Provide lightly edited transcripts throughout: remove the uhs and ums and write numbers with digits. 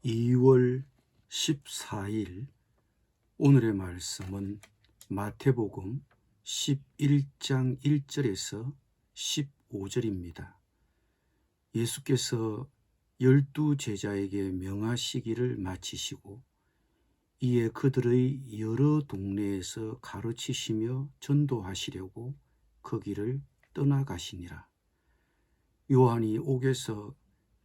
2월 14일 오늘의 말씀은 마태복음 11장 1절에서 15절입니다. 예수께서 12제자에게 명하시기를 마치시고 이에 그들의 여러 동네에서 가르치시며 전도하시려고 거기를 떠나가시니라. 요한이 옥에서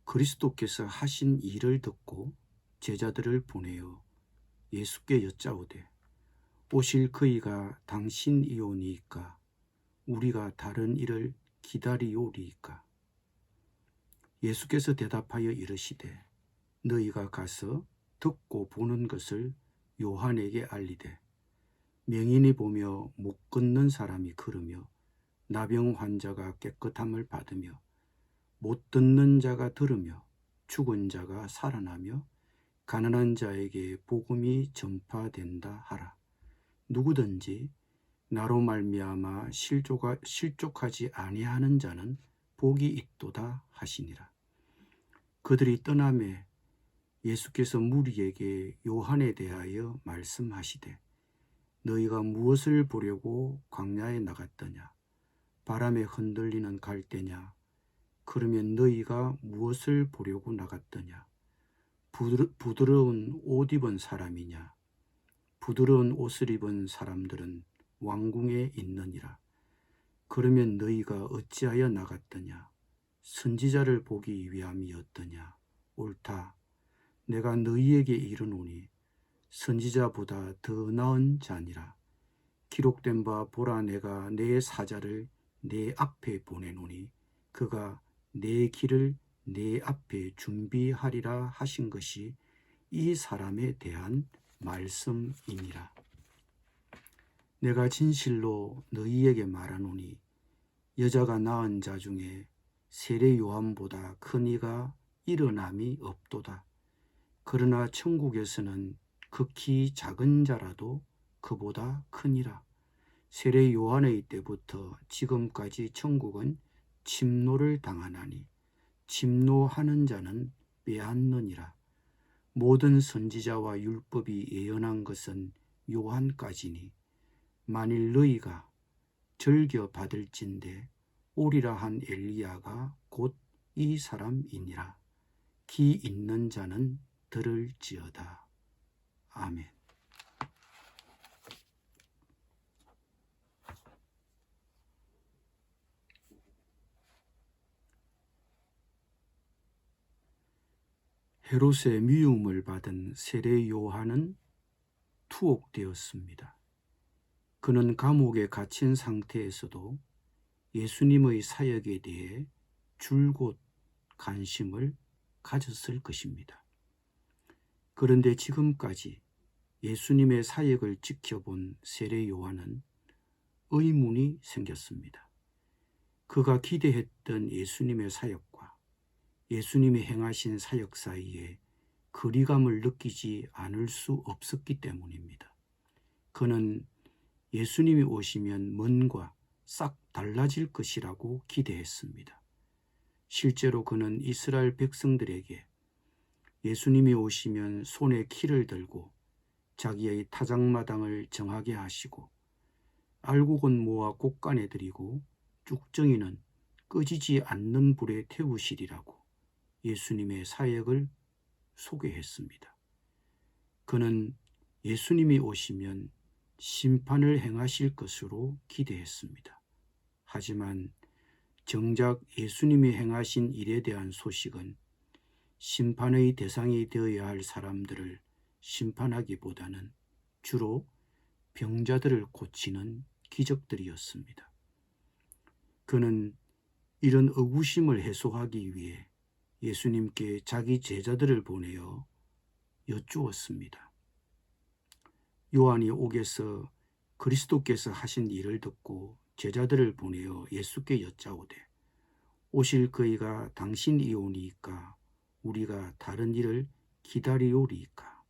그리스도께서 하신 일을 듣고 제자들을 보내어 예수께 여짜오되 오실 그이가 당신이오니이까 우리가 다른 일을 기다리오리이까. 예수께서 대답하여 이르시되 너희가 가서 듣고 보는 것을 요한에게 알리되 명인이 보며 못 걷는 사람이 걸으며 나병 환자가 깨끗함을 받으며 못 듣는 자가 들으며 죽은 자가 살아나며 가난한 자에게 복음이 전파된다 하라. 누구든지 나로 말미암아 실족하지 아니하는 자는 복이 있도다 하시니라. 그들이 떠나매 예수께서 무리에게 요한에 대하여 말씀하시되 너희가 무엇을 보려고 광야에 나갔더냐? 바람에 흔들리는 갈대냐? 그러면 너희가 무엇을 보려고 나갔더냐? 부드러운 옷 입은 사람이냐? 부드러운 옷을 입은 사람들은 왕궁에 있느니라. 그러면 너희가 어찌하여 나갔더냐? 선지자를 보기 위함이었더냐? 옳다. 내가 너희에게 이르노니 선지자보다 더 나은 자니라. 기록된 바 보라, 내가 내 사자를 내 앞에 보내노니 그가 내 길을 내 앞에 준비하리라 하신 것이 이 사람에 대한 말씀이니라. 내가 진실로 너희에게 말하노니 여자가 낳은 자 중에 세례 요한보다 큰 이가 일어남이 없도다. 그러나 천국에서는 극히 작은 자라도 그보다 크니라. 세례 요한의 때부터 지금까지 천국은 침노를 당하나니 침노하는 자는 빼앗느니라. 모든 선지자와 율법이 예언한 것은 요한까지니 만일 너희가 즐겨 받을진대 오리라 한 엘리야가 곧 이 사람이니라. 귀 있는 자는 들을지어다. 아멘. 헤롯의 미움을 받은 세례 요한은 투옥되었습니다. 그는 감옥에 갇힌 상태에서도 예수님의 사역에 대해 줄곧 관심을 가졌을 것입니다. 그런데 지금까지 예수님의 사역을 지켜본 세례 요한은 의문이 생겼습니다. 그가 기대했던 예수님의 사역과 예수님이 행하신 사역 사이에 거리감을 느끼지 않을 수 없었기 때문입니다. 그는 예수님이 오시면 먼과 싹 달라질 것이라고 기대했습니다. 실제로 그는 이스라엘 백성들에게 예수님이 오시면 손에 키를 들고 자기의 타작마당을 정하게 하시고 알곡은 모아 곳간에 들이고 쭉정이는 꺼지지 않는 불에 태우시리라고 예수님의 사역을 소개했습니다. 그는 예수님이 오시면 심판을 행하실 것으로 기대했습니다. 하지만 정작 예수님이 행하신 일에 대한 소식은 심판의 대상이 되어야 할 사람들을 심판하기보다는 주로 병자들을 고치는 기적들이었습니다. 그는 이런 의구심을 해소하기 위해 예수님께 자기 제자들을 보내어 여쭈었습니다. 요한이 옥에서 그리스도께서 하신 일을 듣고 제자들을 보내어 예수께 여짜오되 오실 그이가 당신이오니이까 우리가 다른 일을 기다리오리이까.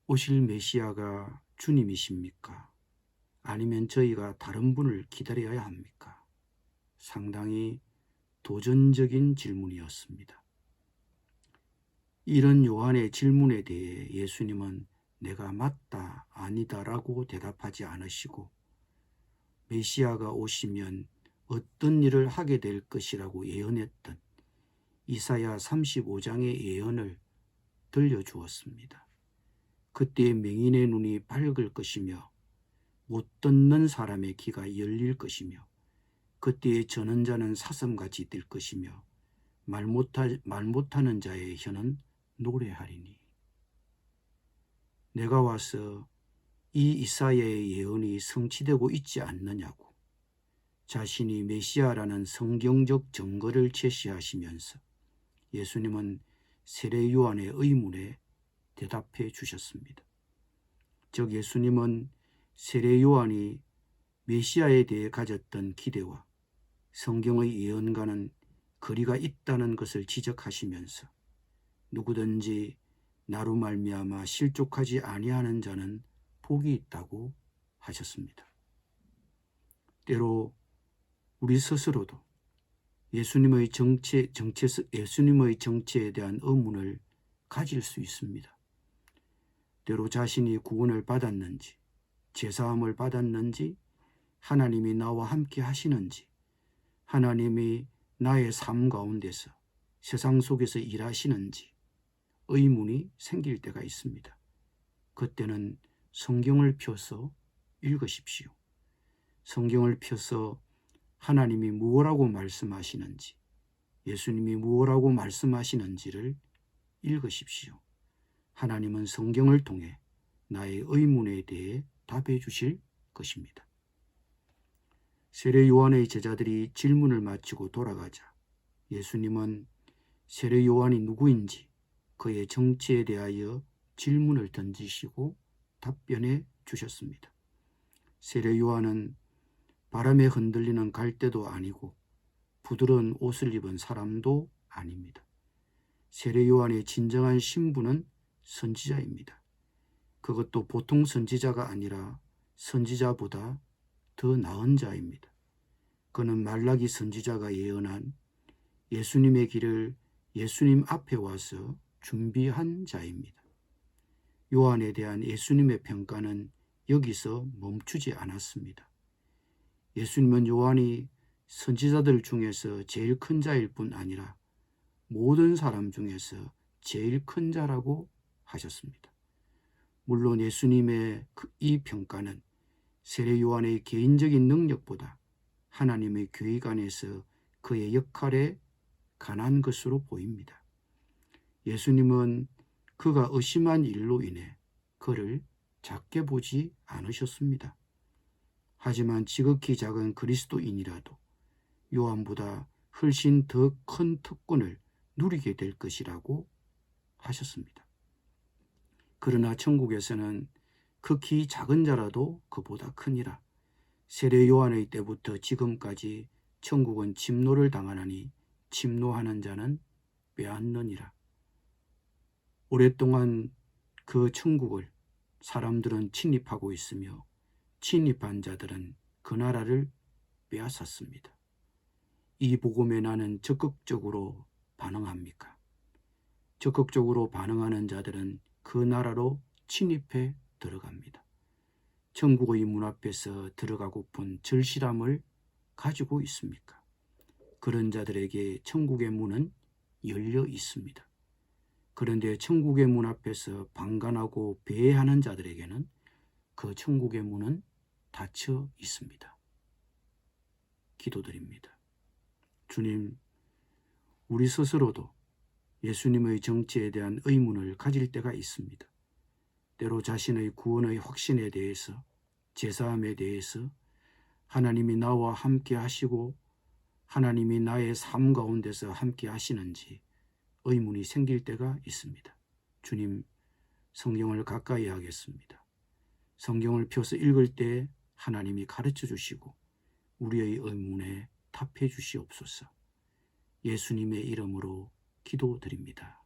오실 메시아가 주님이십니까? 아니면 저희가 다른 분을 기다려야 합니까? 상당히 도전적인 질문이었습니다. 이런 요한의 질문에 대해 예수님은 내가 맞다, 아니다라고 대답하지 않으시고 메시아가 오시면 어떤 일을 하게 될 것이라고 예언했던 이사야 35장의 예언을 들려주었습니다. 그때 맹인의 눈이 밝을 것이며 못 듣는 사람의 귀가 열릴 것이며 그때의 전언자는 사슴같이 뛸 것이며 말 못하는 자의 혀는 노래하리니. 내가 와서 이 이사야의 예언이 성취되고 있지 않느냐고 자신이 메시아라는 성경적 증거를 제시하시면서 예수님은 세례 요한의 의문에 대답해 주셨습니다. 즉 예수님은 세례 요한이 메시아에 대해 가졌던 기대와 성경의 예언과는 거리가 있다는 것을 지적하시면서 누구든지 나로 말미암아 실족하지 아니하는 자는 복이 있다고 하셨습니다. 때로 우리 스스로도 예수님의 정체에 대한 의문을 가질 수 있습니다. 때로 자신이 구원을 받았는지, 제사함을 받았는지, 하나님이 나와 함께 하시는지, 하나님이 나의 삶 가운데서 세상 속에서 일하시는지 의문이 생길 때가 있습니다. 그때는 성경을 펴서 읽으십시오. 성경을 펴서 하나님이 무엇라고 말씀하시는지, 예수님이 무엇라고 말씀하시는지를 읽으십시오. 하나님은 성경을 통해 나의 의문에 대해 답해 주실 것입니다. 세례 요한의 제자들이 질문을 마치고 돌아가자 예수님은 세례 요한이 누구인지 그의 정체에 대하여 질문을 던지시고 답변해 주셨습니다. 세례 요한은 바람에 흔들리는 갈대도 아니고 부드러운 옷을 입은 사람도 아닙니다. 세례 요한의 진정한 신분은 선지자입니다. 그것도 보통 선지자가 아니라 선지자보다 더 나은 자입니다. 그는 말라기 선지자가 예언한 예수님의 길을 예수님 앞에 와서 준비한 자입니다. 요한에 대한 예수님의 평가는 여기서 멈추지 않았습니다. 예수님은 요한이 선지자들 중에서 제일 큰 자일 뿐 아니라 모든 사람 중에서 제일 큰 자라고 하셨습니다. 물론 예수님의 이 평가는 세례 요한의 개인적인 능력보다 하나님의 계획 안에서 그의 역할에 관한 것으로 보입니다. 예수님은 그가 의심한 일로 인해 그를 작게 보지 않으셨습니다. 하지만 지극히 작은 그리스도인이라도 요한보다 훨씬 더 큰 특권을 누리게 될 것이라고 하셨습니다. 그러나 천국에서는 극히 작은 자라도 그보다 크니라. 세례 요한의 때부터 지금까지 천국은 침노를 당하나니 침노하는 자는 빼앗느니라. 오랫동안 그 천국을 사람들은 침입하고 있으며 침입한 자들은 그 나라를 빼앗았습니다. 이 복음에 나는 적극적으로 반응합니까? 적극적으로 반응하는 자들은 그 나라로 침입해 들어갑니다. 천국의 문 앞에서 들어가고픈 절실함을 가지고 있습니까? 그런 자들에게 천국의 문은 열려 있습니다. 그런데 천국의 문 앞에서 방관하고 배회하는 자들에게는 그 천국의 문은 닫혀 있습니다. 기도드립니다. 주님, 우리 스스로도 예수님의 정체에 대한 의문을 가질 때가 있습니다. 때로 자신의 구원의 확신에 대해서, 제사함에 대해서 하나님이 나와 함께 하시고 하나님이 나의 삶 가운데서 함께 하시는지 의문이 생길 때가 있습니다. 주님, 성경을 가까이 하겠습니다. 성경을 펴서 읽을 때 하나님이 가르쳐 주시고 우리의 의문에 답해 주시옵소서. 예수님의 이름으로 기도드립니다.